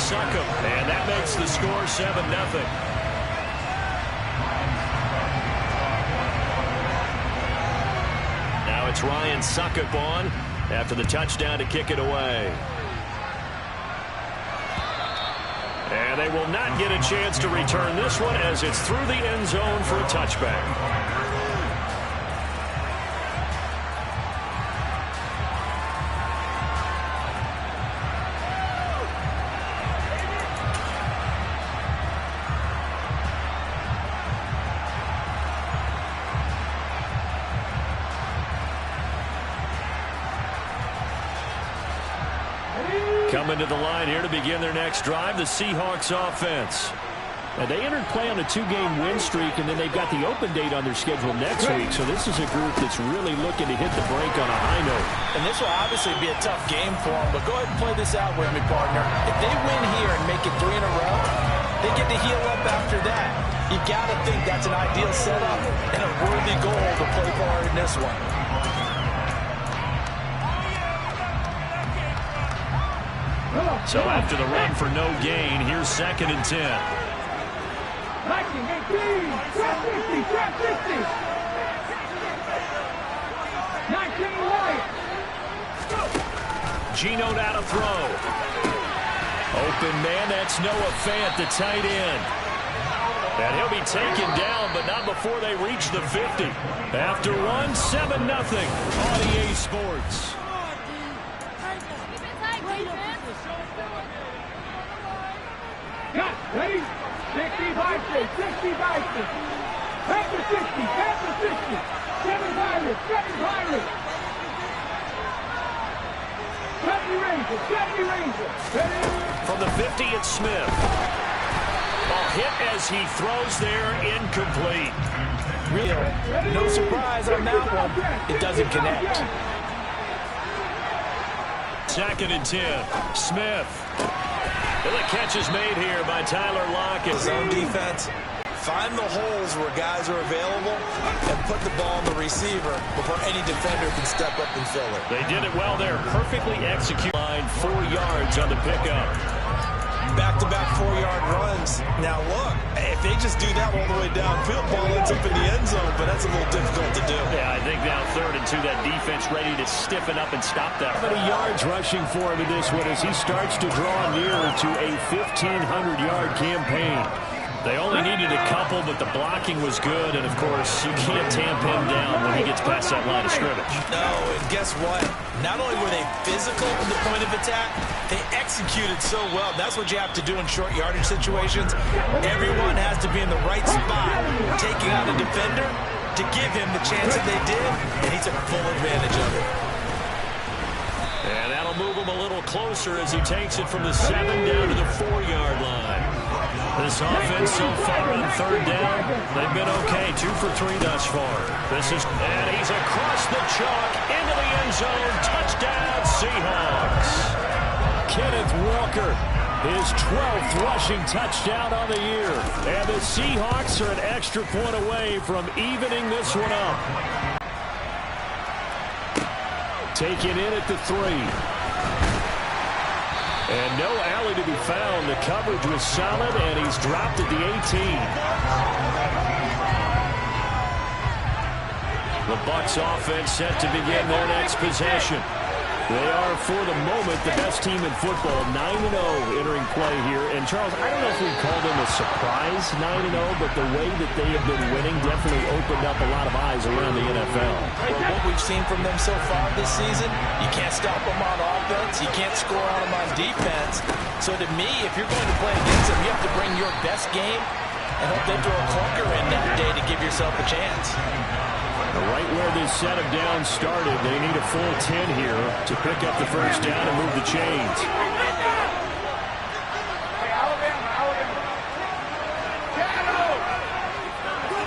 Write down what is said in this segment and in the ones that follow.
Succop, and that makes the score 7-0. Now it's Ryan Succop on after the touchdown to kick it away. And they will not get a chance to return this one as it's through the end zone for a touchback. Coming to the line here to begin their next drive, the Seahawks offense. And they entered play on a 2-game win streak, and then they've got the open date on their schedule next week. So this is a group that's really looking to hit the break on a high note. And this will obviously be a tough game for them, but go ahead and play this out with me, partner. If they win here and make it 3 in a row, they get to heal up after that. You got to think that's an ideal setup and a worthy goal to play for in this one. So after the run for no gain, here's 2nd and 10. Geno now to throw. Open man, that's Noah Fant, the tight end. And he'll be taken down, but not before they reach the 50. After one, 7-0 on EA Sports. Ready? 60 by 6, 60 by 6. Back to 60, back to 60. 7 Pirates, 7 Pirates. 70 Rangers, 70 Rangers. Ready? From the 50, it's Smith. Ball hit as he throws there, incomplete. Real. No surprise on that one. It doesn't connect. 2nd and 10. Smith. And the catch is made here by Tyler Lockett. Zone defense. Find the holes where guys are available and put the ball on the receiver before any defender can step up and fill it. They did it well there. Perfectly executed. Line 4 yards on the pickup. Back-to-back 4-yard runs. Now look, if they just do that all the way downfield, ball ends up in the end zone, but that's a little difficult to do. Yeah, I think now 3rd and 2, that defense ready to stiffen up and stop that. How many yards rushing for him in this one as he starts to draw nearer to a 1,500-yard campaign? They only needed a couple, but the blocking was good, and of course, you can't tamp him down when he gets past that line of scrimmage. No, and guess what? Not only were they physical at the point of attack, they executed so well. That's what you have to do in short yardage situations. Everyone has to be in the right spot, taking out a defender to give him the chance that they did, and he took full advantage of it. And that'll move him a little closer as he takes it from the 7 down to the 4-yard line. This offense so far on 3rd down, they've been okay. 2 for 3 thus far. And he's across the chalk into the end zone. Touchdown, Seahawks. Kenneth Walker, his 12th rushing touchdown on the year. And the Seahawks are an extra point away from evening this one up. Taken in at the 3. And no alley to be found. The coverage was solid, and he's dropped at the 18. The Bucs offense set to begin their next possession. They are, for the moment, the best team in football, 9-0 entering play here. And, Charles, I don't know if we'd call them a surprise 9-0, but the way that they have been winning definitely opened up a lot of eyes around the NFL. Well, what we've seen from them so far this season, you can't stop them on offense. You can't score on them on defense. So, to me, if you're going to play against them, you have to bring your best game and hope they throw a clunker in that day to give yourself a chance. Right where this set of downs started, they need a full 10 here to pick up the first down and move the chains.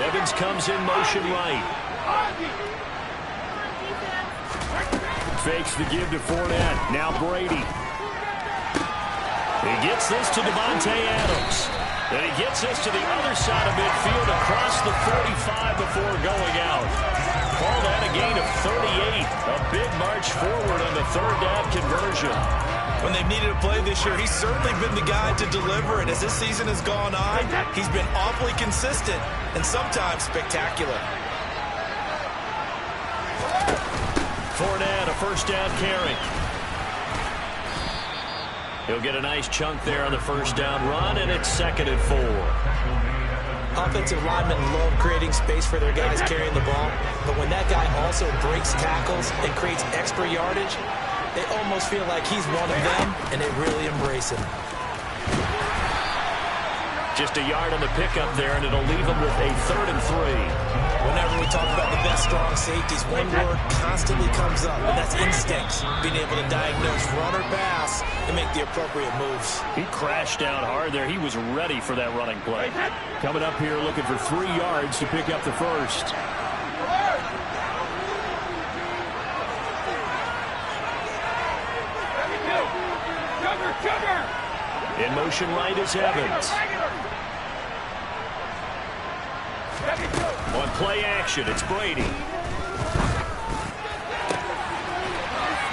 Evans comes in motion right. Fakes the give to Fournette. Now Brady. He gets this to Devontae Adams. And he gets this to the other side of midfield across the 45 before going out. Call that a gain of 38. A big march forward on the 3rd down conversion. When they've needed a play this year, he's certainly been the guy to deliver. And as this season has gone on, he's been awfully consistent and sometimes spectacular. Fournette, a first down carry. He'll get a nice chunk there on the first down run, and it's 2nd and 4. Offensive linemen love creating space for their guys carrying the ball, but when that guy also breaks tackles and creates extra yardage, they almost feel like he's one of them, and they really embrace him. Just a yard on the pickup there, and it'll leave them with a 3rd and 3. Whenever we talk about the best strong safeties, one word constantly comes up, and that's instincts. Being able to diagnose run or pass and make the appropriate moves. He crashed down hard there. He was ready for that running play. Coming up here looking for 3 yards to pick up the first. In motion right is Evans. On play action, it's Brady.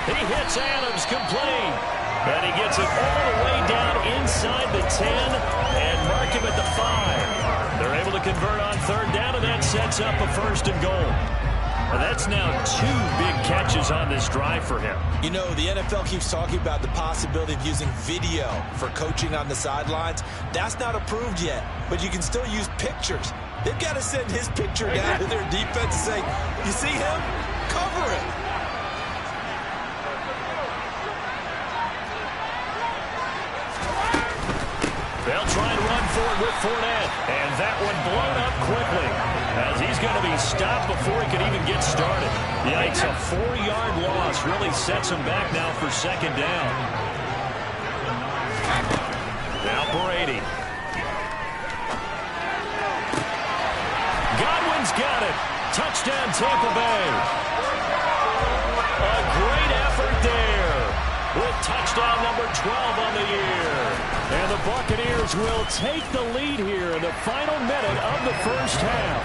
He hits Adams complete. And he gets it all the way down inside the 10 and mark him at the 5. They're able to convert on 3rd down, and that sets up a 1st and goal. And that's now 2 big catches on this drive for him. You know, the NFL keeps talking about the possibility of using video for coaching on the sidelines. That's not approved yet, but you can still use pictures. They've got to send his picture down to their defense and say, you see him? Cover it. They'll try and run for it with Fournette. And that one blown up quickly as he's going to be stopped before he can even get started. Yikes, a 4-yard loss really sets him back now for 2nd down. Now Brady. Godwin's got it. Touchdown Tampa Bay. A great effort there with touchdown number 12 on the year. And the Buccaneers will take the lead here in the final minute of the first half.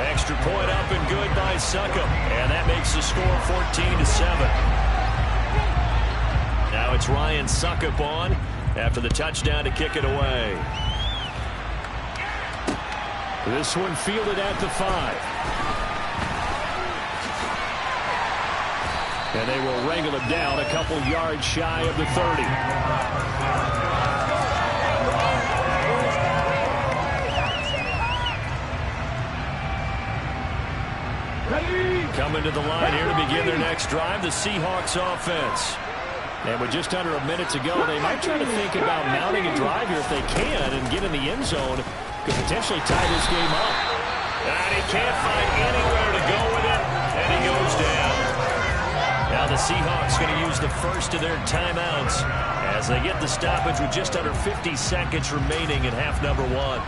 Extra point up and good by Succop. And that makes the score 14-7. Now it's Ryan Succop on after the touchdown to kick it away. This one fielded at the 5. And they will wrangle him down a couple yards shy of the 30. Coming to the line here to begin their next drive, the Seahawks offense. And with just under a minute to go, they might try to think about mounting a drive here if they can and get in the end zone. Could potentially tie this game up. And he can't find anywhere to go with it, and he goes down. Now the Seahawks going to use the first of their timeouts as they get the stoppage with just under 50 seconds remaining in half number 1.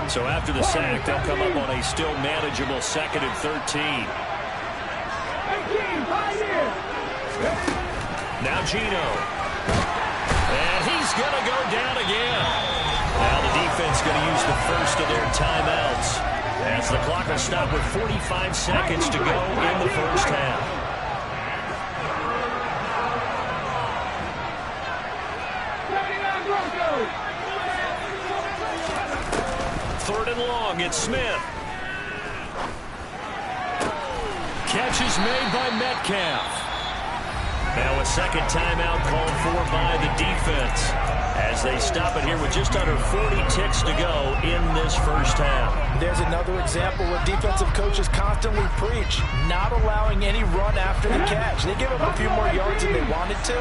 So after the sack, they'll come up on a still manageable 2nd and 13. Now Geno. And he's going to go down again. Now the defense going to use the first of their timeouts as the clock will stop with 45 seconds to go in the first half. Third and long, it's Smith. Catch is made by Metcalf. Now a second timeout called for by the defense as they stop it here with just under 40 ticks to go in this first half. There's another example where defensive coaches constantly preach, not allowing any run after the catch. They gave up a few more yards than they wanted to,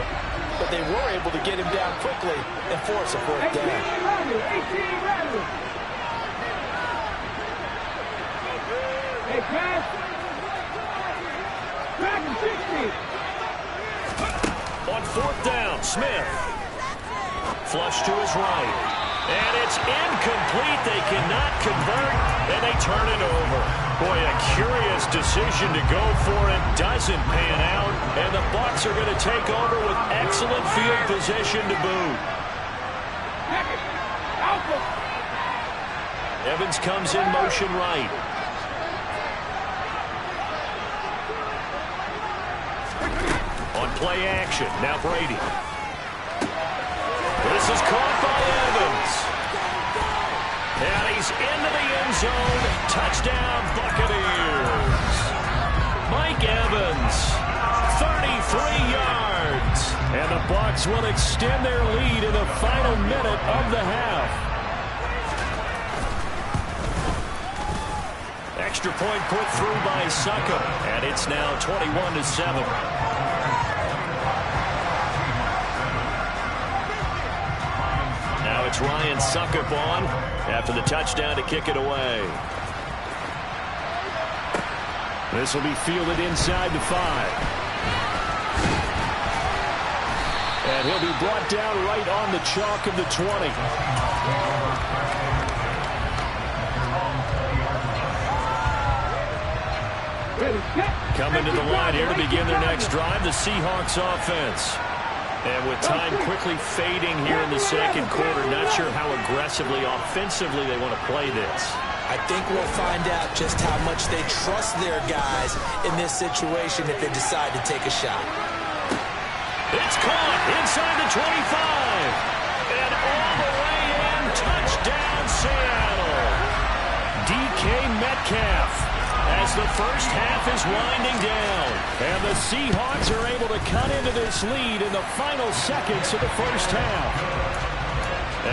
but they were able to get him down quickly and force a 4th down. On 4th down, Smith. Flush to his right. And it's incomplete. They cannot convert, and they turn it over. Boy, a curious decision to go for it. Doesn't pan out, and the Bucs are going to take over with excellent field position to boot. Evans comes in motion right. On play action, now Brady. This is caught by Evans. And he's into the end zone. Touchdown, Buccaneers. Mike Evans, 33 yards. And the Bucs will extend their lead in the final minute of the half. Extra point put through by Succop, and it's now 21-7. Now it's Ryan Succop on after the touchdown to kick it away. This will be fielded inside the 5. And he'll be brought down right on the chalk of the 20. Coming to the line here to begin their next drive, the Seahawks offense. And with time quickly fading here in the second quarter, not sure how aggressively, offensively they want to play this. I think we'll find out just how much they trust their guys in this situation if they decide to take a shot. It's caught inside the 25. And all the way in, touchdown Seattle. DK Metcalf. As the first half is winding down. And the Seahawks are able to cut into this lead in the final seconds of the first half.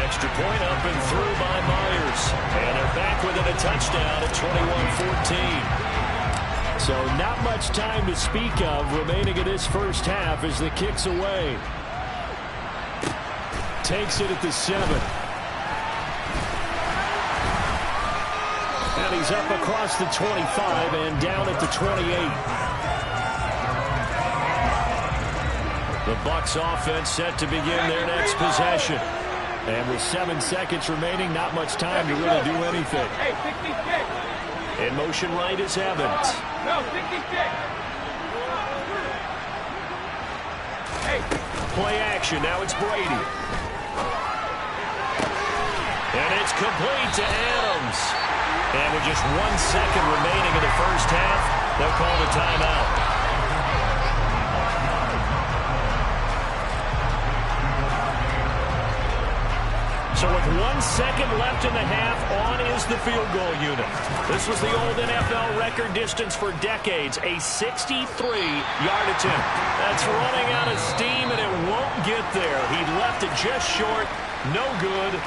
Extra point up and through by Myers. And they're back within a touchdown at 21-14. So not much time to speak of remaining in this first half as the kick's away. Takes it at the 7. And he's up across the 25 and down at the 28. The Bucs offense set to begin their next possession. And with 7 seconds remaining, not much time to really do anything. Hey, 66. In motion right is Evans. No, 66. Hey. Play action. Now it's Brady. And it's complete to Adams. And with just 1 second remaining in the first half, they'll call the timeout. So with 1 second left in the half, on is the field goal unit. This was the old NFL record distance for decades, a 63-yard attempt. That's running out of steam, and it won't get there. He left it just short, no good.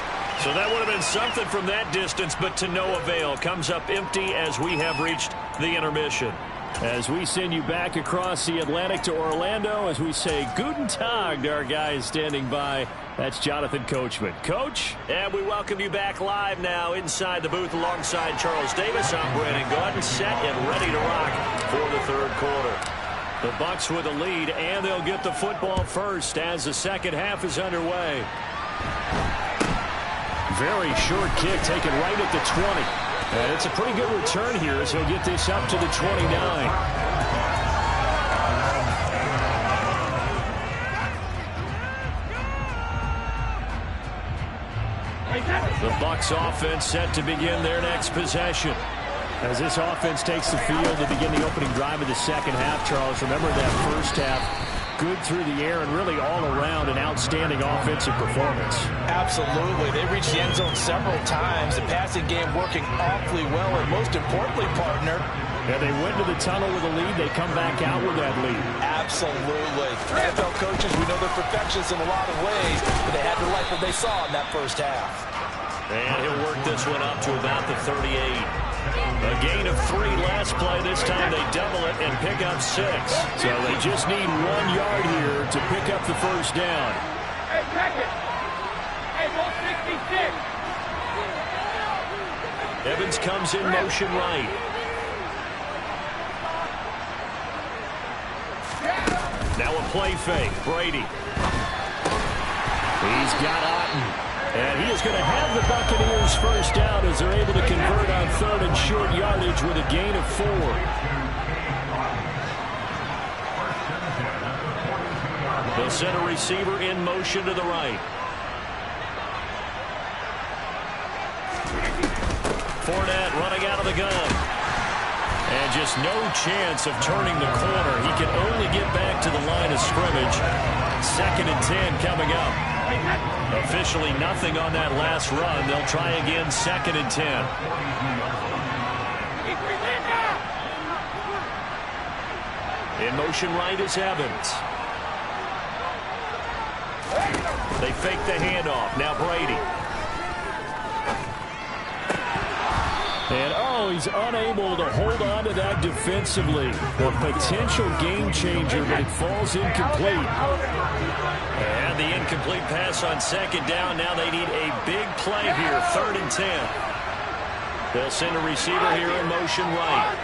So that would have been something from that distance, but to no avail. Comes up empty as we have reached the intermission. As we send you back across the Atlantic to Orlando, as we say Guten Tag to our guys standing by. That's Jonathan Coachman. Coach, and we welcome you back live now inside the booth alongside Charles Davis. I'm Brandon Gaudin, set and ready to rock for the third quarter. The Bucs with a lead, and they'll get the football first as the second half is underway. Very short kick taken right at the 20. And it's a pretty good return here as he'll get this up to the 29. The Bucs offense set to begin their next possession. As this offense takes the field to begin the opening drive of the second half, Charles, remember that first half, good through the air and really all around an outstanding offensive performance. Absolutely. They reached the end zone several times. The passing game working awfully well, and most importantly, partner. Yeah, they went to the tunnel with a lead. They come back out with that lead. Absolutely. NFL coaches, we know they're perfectionists in a lot of ways, but they had to like what they saw in that first half. And he'll work this one up to about the 38. A gain of 3 last play. This time they double it and pick up 6. So they just need 1 yard here to pick up the first down. Hey, check it. Hey, ball 66. Evans comes in motion right. Now a play fake. Brady. He's got Otten. And he is going to have the Buccaneers first down as they're able to convert on third and short yardage with a gain of 4. They'll send a receiver in motion to the right. Fournette running out of the gun. And just no chance of turning the corner. He can only get back to the line of scrimmage. 2nd and 10 coming up. Officially nothing on that last run. They'll try again 2nd and 10. In motion right is Evans. They fake the handoff. Now Brady. And, he's unable to hold on to that defensively. A potential game changer, but it falls incomplete. And the incomplete pass on 2nd down. Now they need a big play here. 3rd and 10. They'll send a receiver here in motion right.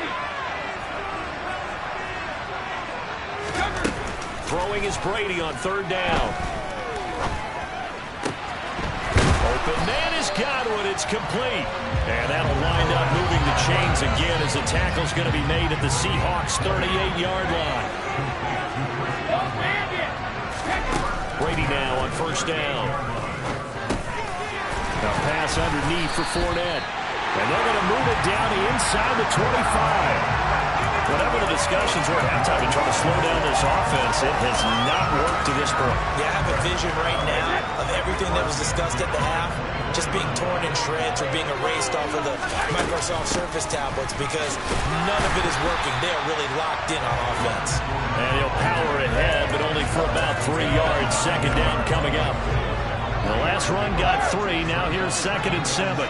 Throwing is Brady on 3rd down. Open man is Godwin. It's complete. And that'll wind up moving the chains again as the tackle's going to be made at the Seahawks' 38-yard line. Brady now on 1st down. A pass underneath for Fournette. And they're going to move it down the inside the 25. Whatever the discussions were at halftime to try to slow down this offense, it has not worked to this point. Yeah, I have a vision right now of everything that was discussed at the half just being torn in shreds or being erased off of the Microsoft Surface tablets because none of it is working. They are really locked in on offense. And he'll power ahead, but only for about 3 yards. 2nd down coming up. The last run got 3. Now here's 2nd and 7.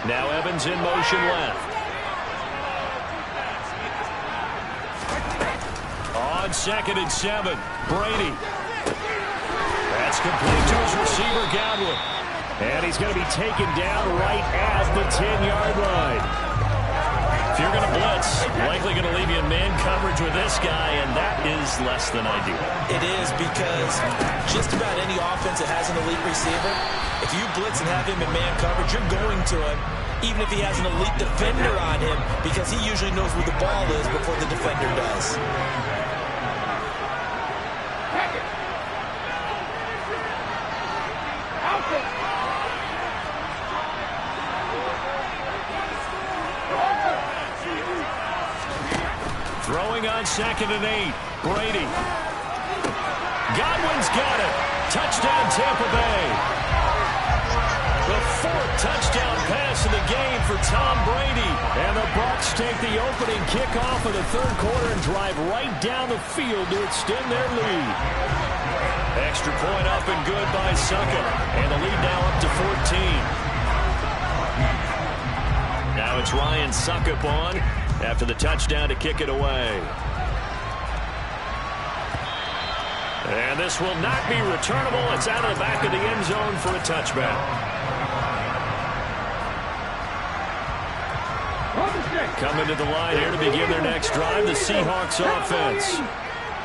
Now Evans in motion left. On 2nd and 7, Brady. That's complete to his receiver, Godwin. And he's going to be taken down right at the 10-yard line. If you're going to blitz, likely going to leave you in man coverage with this guy, and that is less than ideal. It is because just about any offense that has an elite receiver, if you blitz and have him in man coverage, you're going to him, even if he has an elite defender on him, because he usually knows where the ball is before the defender does. Throwing on 2nd and 8. Brady. Godwin's got it. Touchdown, Tampa Bay. The 4th touchdown pass of the game for Tom Brady. And the Bucs take the opening kickoff of the 3rd quarter and drive right down the field to extend their lead. Extra point up and good by Succop. And the lead now up to 14. Now it's Ryan Succop on after the touchdown to kick it away. And this will not be returnable. It's out of the back of the end zone for a touchback. Coming to the line here to begin their next drive, the Seahawks offense.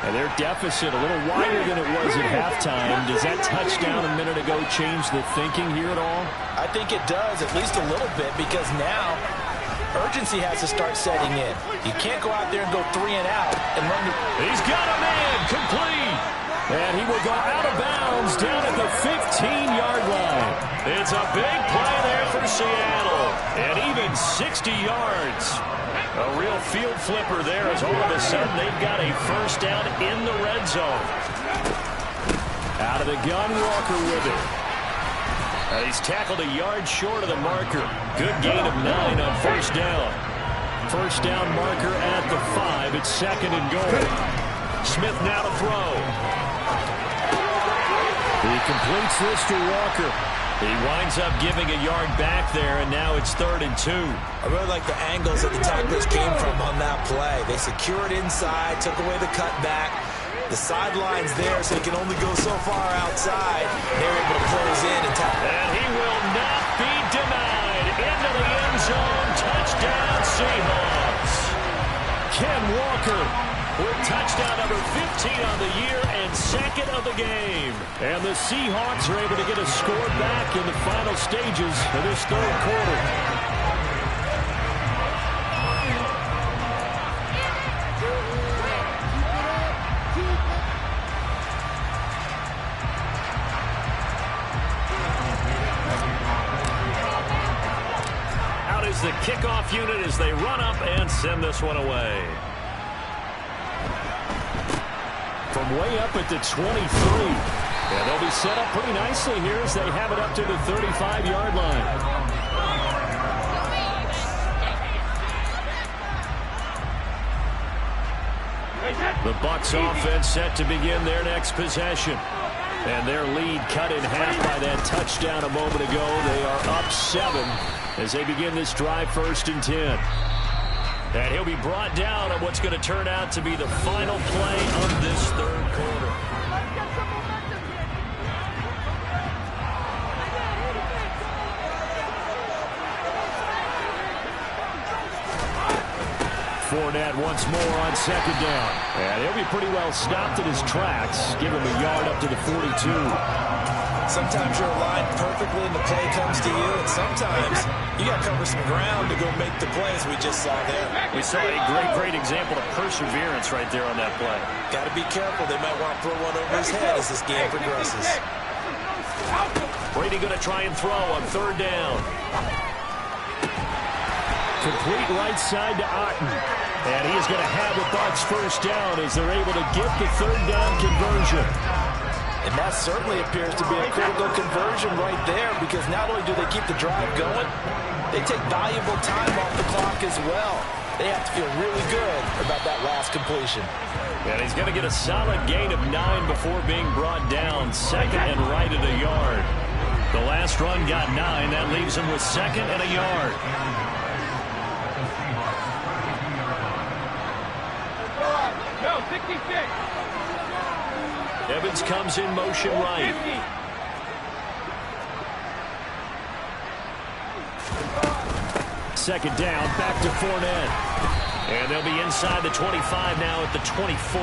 And their deficit a little wider than it was at halftime. Does that touchdown a minute ago change the thinking here at all? I think it does, at least a little bit, because now urgency has to start setting in. You can't go out there and go 3 and out and run the... He's got a man, complete. And he will go out of bounds down at the 15-yard line. It's a big play there for Seattle. And even 60 yards. A real field flipper there as all of a sudden they've got a 1st down in the red zone. Out of the gun, Walker with it. He's tackled a yard short of the marker. Good gain of 9 on 1st down. 1st down marker at the 5. It's 2nd and goal. Smith now to throw. He completes this to Walker. He winds up giving a yard back there, and now it's 3rd and 2. I really like the angles that the tacklers came from on that play. They secured inside, took away the cutback. The sideline's there, so he can only go so far outside. They were able to close in and tackle. And he will not be denied. Into the end zone. Touchdown, Seahawks. Ken Walker with touchdown number 15 on the year and 2nd of the game. And the Seahawks are able to get a score back in the final stages of this 3rd quarter. the kickoff unit as they run up and send this one away. From way up at the 23. And they'll be set up pretty nicely here as they have it up to the 35-yard line. The Bucs offense set to begin their next possession. And their lead cut in half by that touchdown a moment ago. They are up 7 as they begin this drive, 1st and 10. And he'll be brought down on what's going to turn out to be the final play of this 3rd quarter. Fournette once more on 2nd down. And he'll be pretty well stopped in his tracks. Give him a yard up to the 42. Sometimes you're aligned perfectly and the play comes to you, and sometimes you got to cover some ground to go make the play, as we just saw there. We saw a great example of perseverance right there on that play. Got to be careful. They might want to throw one over his head as this game progresses. Brady going to try and throw on 3rd down. Complete right side to Otten. And he is going to have the Bucs 1st down as they're able to get the 3rd down conversion. And that certainly appears to be a critical conversion right there, because not only do they keep the drive going, they take valuable time off the clock as well. They have to feel really good about that last completion. And he's going to get a solid gain of 9 before being brought down. 2nd and right at a yard. The last run got 9. That leaves him with 2nd and a yard. No, 66. Evans comes in motion right. 2nd down, back to Fournette. And they'll be inside the 25 now at the 24.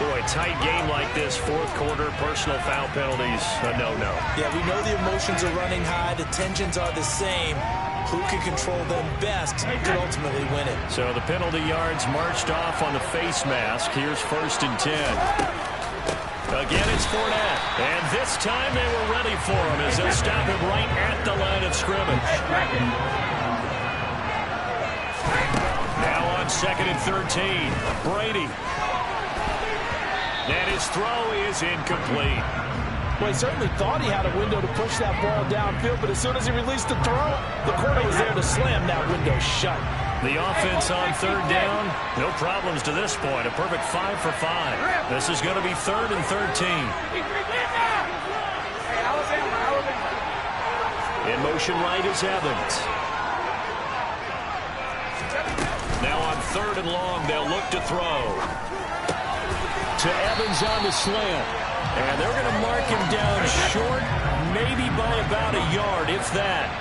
Boy, tight game like this, 4th quarter, personal foul penalties, a no-no. Yeah, we know the emotions are running high, the tensions are the same. Who can control them best could ultimately win it. So the penalty yards marched off on the face mask. Here's 1st and 10. Again, it's Fournette. And this time they were ready for him as they'll stop him right at the line of scrimmage. Now on 2nd and 13. Brady. And his throw is incomplete. Well, he certainly thought he had a window to push that ball downfield, but as soon as he released the throw, the corner was there to slam that window shut. The offense on 3rd down, no problems to this point. A perfect 5 for 5. This is going to be 3rd and 13. In motion right is Evans. Now on 3rd and long, they'll look to throw. To Evans on the slant. And they're going to mark him down short, maybe by about a yard, if that.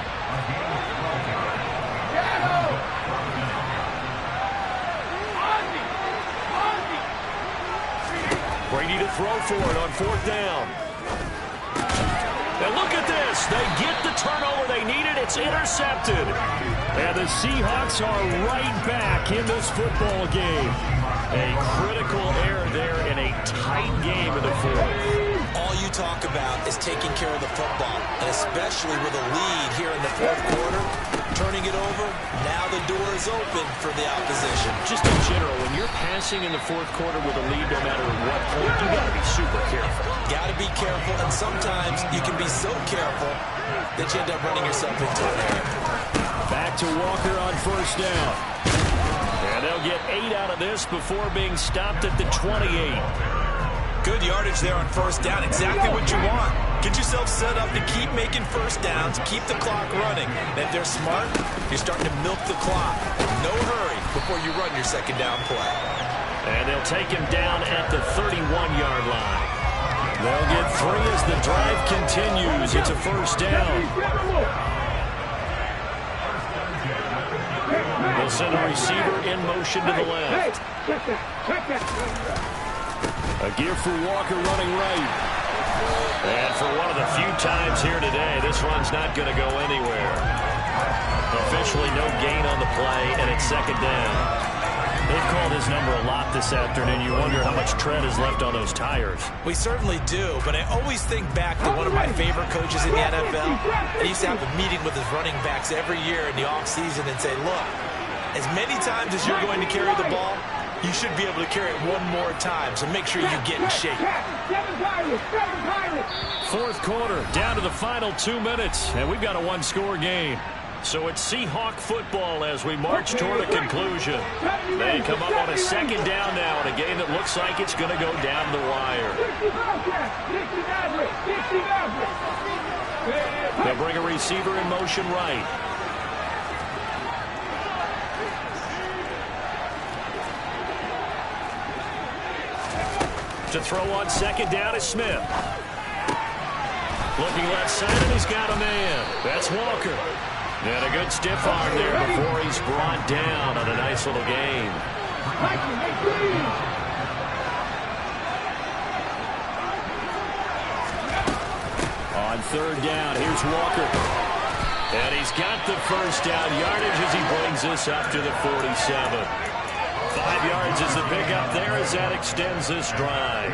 Brady to throw for it on 4th down. And look at this. They get the turnover they needed. It's intercepted. And the Seahawks are right back in this football game. A critical error there in a tight game in the 4th. All you talk about is taking care of the football, and especially with a lead here in the 4th quarter. Turning it over, now the door is open for the opposition. Just in general, when you're passing in the 4th quarter with a lead, no matter what point, you got to be super careful. Got to be careful, and sometimes you can be so careful that you end up running yourself into an error. Back to Walker on 1st down. And they'll get 8 out of this before being stopped at the 28. Good yardage there on 1st down. Exactly what you want. Get yourself set up to keep making 1st downs, keep the clock running. And if they're smart, you're starting to milk the clock. No hurry before you run your 2nd down play. And they'll take him down at the 31-yard line. They'll get 3 as the drive continues. It's a 1st down. They'll send a receiver in motion to the left. A give for Walker running right. And for one of the few times here today, this run's not going to go anywhere. Officially no gain on the play, and it's 2nd down. They've called his number a lot this afternoon. You wonder how much tread is left on those tires. We certainly do, but I always think back to one of my favorite coaches in the NFL. He used to have a meeting with his running backs every year in the offseason and say, look, as many times as you're going to carry the ball, you should be able to carry it one more time, so make sure you get in shape. Fourth quarter, down to the final 2 minutes, and we've got a one-score game. So it's Seahawk football as we march toward a conclusion. They come up on a second down now in a game that looks like it's going to go down the wire. They'll bring a receiver in motion right. To throw on second down is Smith. Looking left side, and he's got a man. That's Walker. And a good stiff arm there before he's brought down on a nice little gain. On third down, here's Walker. And he's got the first down yardage as he brings this up to the 47. 5 yards is the pickup there as that extends this drive.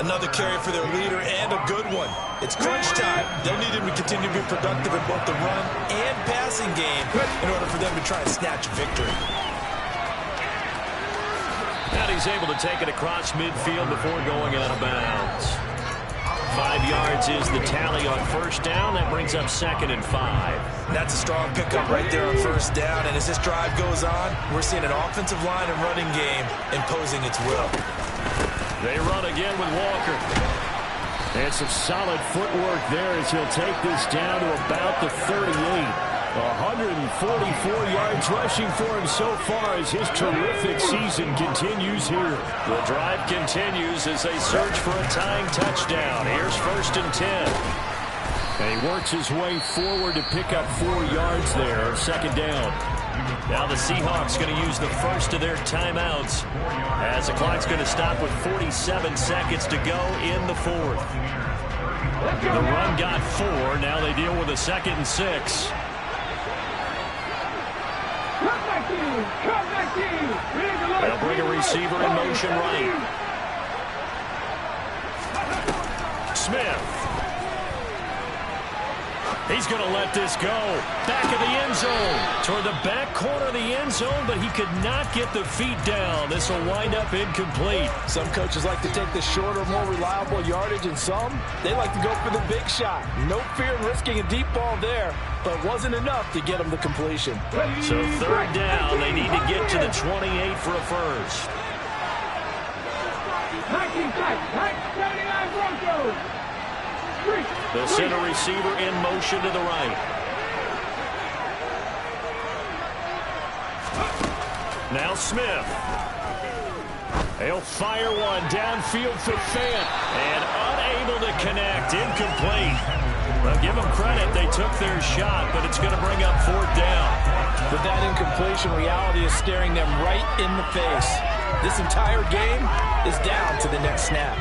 Another carry for their leader and a good one. It's crunch time. They'll need him to continue to be productive in both the run and passing game in order for them to try and snatch victory. And he's able to take it across midfield before going out of bounds. 5 yards is the tally on first down. That brings up 2nd and 5. That's a strong pickup right there on first down. And as this drive goes on, we're seeing an offensive line and running game imposing its will. They run again with Walker. And some solid footwork there as he'll take this down to about the 38. 144 yards rushing for him so far as his terrific season continues here. The drive continues as they search for a tying touchdown. Here's 1st and 10. And he works his way forward to pick up 4 yards there. 2nd down. Now the Seahawks going to use the first of their timeouts as the clock's going to stop with 47 seconds to go in the 4th. The run got 4. Now they deal with a 2nd and 6. They'll bring a receiver in motion right. Smith. He's going to let this go. Back of the end zone. Toward the back corner of the end zone, but he could not get the feet down. This will wind up incomplete. Some coaches like to take the shorter, more reliable yardage, and some, they like to go for the big shot. No fear in risking a deep ball there, but it wasn't enough to get him the completion. So 3rd down, they need to get to the 28 for a first. 1979 Broncos. They'll send a receiver in motion to the right. Now Smith. He'll fire one downfield for Fant. And unable to connect. Incomplete. Well, give them credit. They took their shot, but it's going to bring up 4th down. With that incompletion, reality is staring them right in the face. This entire game is down to the next snap.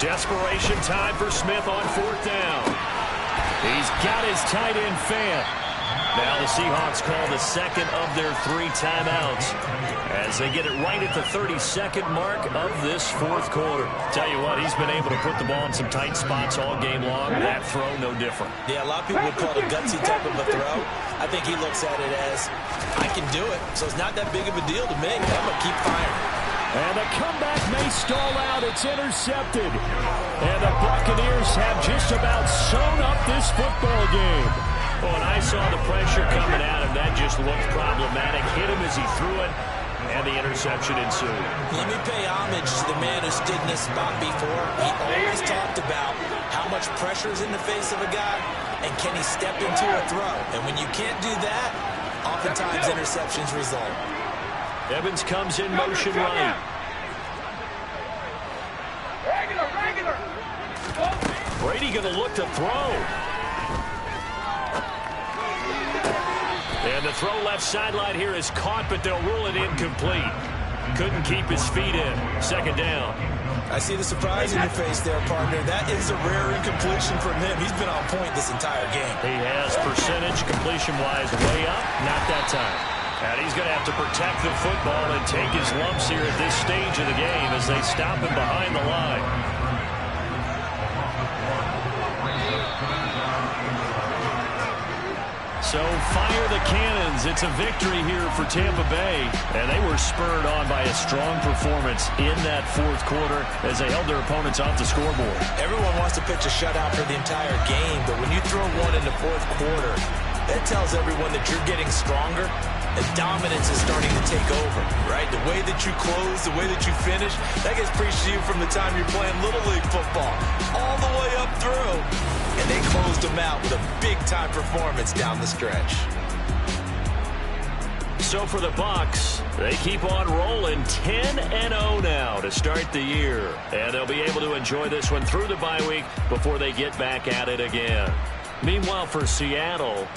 Desperation time for Smith on 4th down. He's got his tight end Fant. Now the Seahawks call the 2nd of their 3 timeouts as they get it right at the 32nd mark of this 4th quarter. Tell you what, he's been able to put the ball in some tight spots all game long. That throw, no different. Yeah, a lot of people would call it a gutsy type of a throw. I think he looks at it as, I can do it, so it's not that big of a deal to me. I'm going to keep firing. And the comeback may stall out. It's intercepted. And the Buccaneers have just about sewn up this football game. Oh, and I saw the pressure coming at him. That just looked problematic. Hit him as he threw it, and the interception ensued. Let me pay homage to the man who stood in this spot before. He always talked about how much pressure is in the face of a guy, and can he step into a throw. And when you can't do that, oftentimes interceptions result. Evans comes in motion right. Brady going to look to throw. And the throw left sideline here is caught, but they'll rule it incomplete. Couldn't keep his feet in. Second down. I see the surprise in your face there, partner. That is a rare incompletion from him. He's been on point this entire game. He has percentage completion-wise way up. Not that time. And he's going to have to protect the football and take his lumps here at this stage of the game as they stop him behind the line. So fire the cannons. It's a victory here for Tampa Bay. And they were spurred on by a strong performance in that fourth quarter as they held their opponents off the scoreboard. Everyone wants to pitch a shutout for the entire game, but when you throw one in the fourth quarter, that tells everyone that you're getting stronger and dominance is starting to take over, right? The way that you close, the way that you finish, that gets preached to you from the time you're playing Little League football all the way up through. And they closed them out with a big-time performance down the stretch. So for the Bucs, they keep on rolling 10-0 now to start the year. And they'll be able to enjoy this one through the bye week before they get back at it again. Meanwhile, for Seattle,